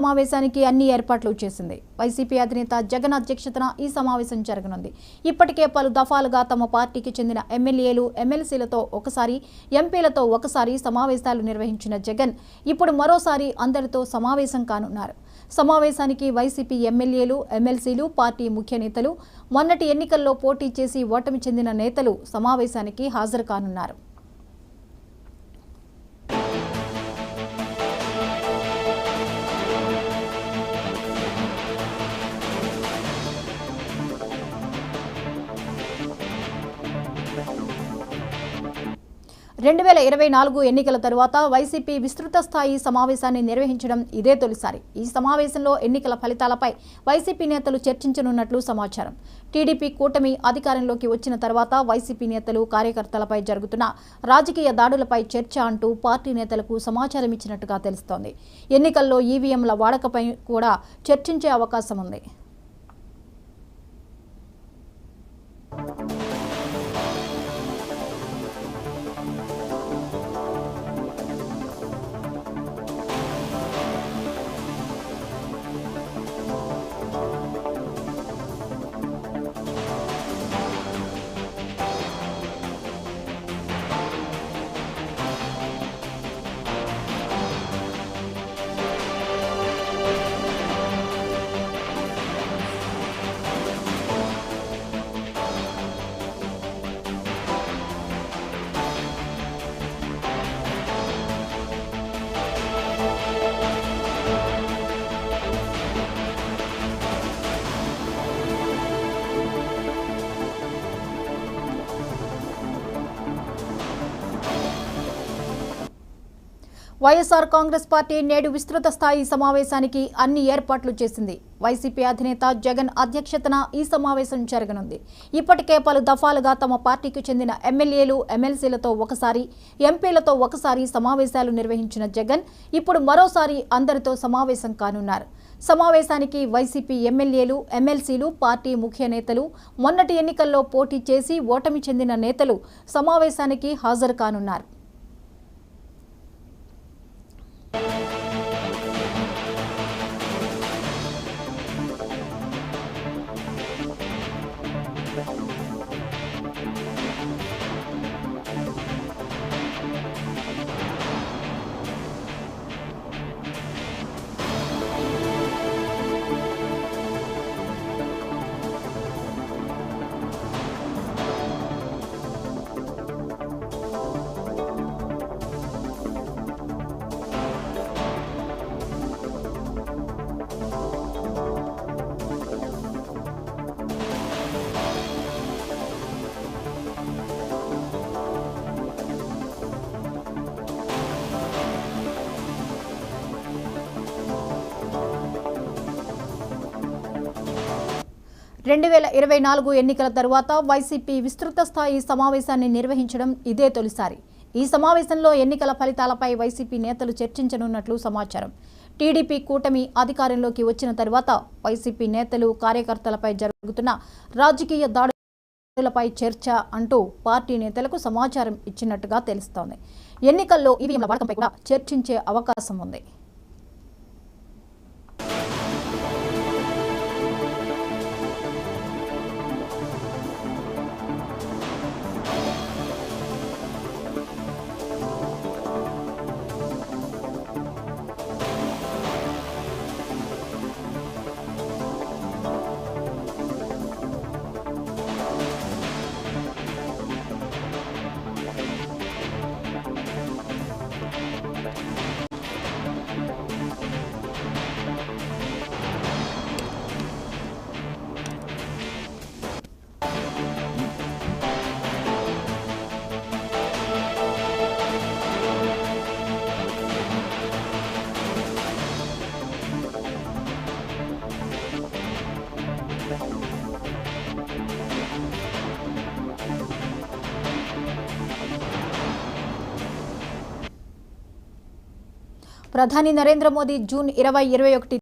సమావేశానికి అన్ని ఏర్పాట్లు చేసింది. వైసీపీ అధినేత జగన్ అధ్యక్షతన ఈ సమావేశం జరగనుంది. ఇప్పటికే పలు దఫాలుగా తమ పార్టీకి చెందిన ఎమ్మెల్యేలు, ఎమ్మెల్సీలతో ఒకసారి, ఎంపీలతో ఒకసారి సమావేశాలు నిర్వహించిన జగన్ ఇప్పుడు మరోసారి అందరితో సమావేశం కానున్నారు. సమావేశానికి వైసీపీ ఎమ్మెల్యేలు, ఎమ్మెల్సీలు, పార్టీ ముఖ్య నేతలు, మొన్నటి ఎన్నికల్లో పోటీ చేసి ఓటమి చెందిన నేతలు సమావేశానికి హాజరు కానున్నారు. రెండు 2024 ఎన్నికల తరువాత వైసీపీ విస్తృత స్థాయి సమావేశాన్ని నిర్వహించడం ఇదే తొలిసారి. ఈ సమావేశంలో ఎన్నికల ఫలితాలపై వైసీపీ నేతలు చర్చించనున్నట్లు సమాచారం. టీడీపీ కూటమి అధికారంలోకి వచ్చిన తర్వాత వైసీపీ నేతలు, కార్యకర్తలపై జరుగుతున్న రాజకీయ దాడులపై చర్చ అంటూ పార్టీ నేతలకు సమాచారం ఇచ్చినట్టుగా తెలుస్తోంది. ఎన్నికల్లో ఈవీఎంల వాడకపై కూడా చర్చించే అవకాశం ఉంది. వైఎస్ఆర్ కాంగ్రెస్ పార్టీ నేడు విస్తృత స్థాయి సమావేశానికి అన్ని ఏర్పాట్లు చేసింది. వైసీపీ అధినేత జగన్ అధ్యక్షతన ఈ సమావేశం జరగనుంది. ఇప్పటికే పలు దఫాలుగా తమ పార్టీకి చెందిన ఎమ్మెల్యేలు, ఎమ్మెల్సీలతో ఒకసారి, ఎంపీలతో ఒకసారి సమావేశాలు నిర్వహించిన జగన్ ఇప్పుడు మరోసారి అందరితో సమావేశం కానున్నారు. సమావేశానికి వైసీపీ ఎమ్మెల్యేలు, ఎమ్మెల్సీలు, పార్టీ ముఖ్య నేతలు, మొన్నటి ఎన్నికల్లో పోటీ చేసి ఓటమి చెందిన నేతలు సమావేశానికి హాజరు కానున్నారు. రెండు 2024 ఎన్నికల తరువాత వైసీపీ విస్తృత స్థాయి సమావేశాన్ని నిర్వహించడం ఇదే తొలిసారి. ఈ సమావేశంలో ఎన్నికల ఫలితాలపై వైసీపీ నేతలు చర్చించనున్నట్లు సమాచారం. టీడీపీ కూటమి అధికారంలోకి వచ్చిన తర్వాత వైసీపీ నేతలు, కార్యకర్తలపై జరుగుతున్న రాజకీయ దాడులపై చర్చ అంటూ పార్టీ నేతలకు సమాచారం ఇచ్చినట్టుగా తెలుస్తోంది. ఎన్నికల్లో ఈవీఎంల వాడకంపై కూడా చర్చించే అవకాశం ఉంది. ప్రధాని నరేంద్ర మోదీ జూన్ 2021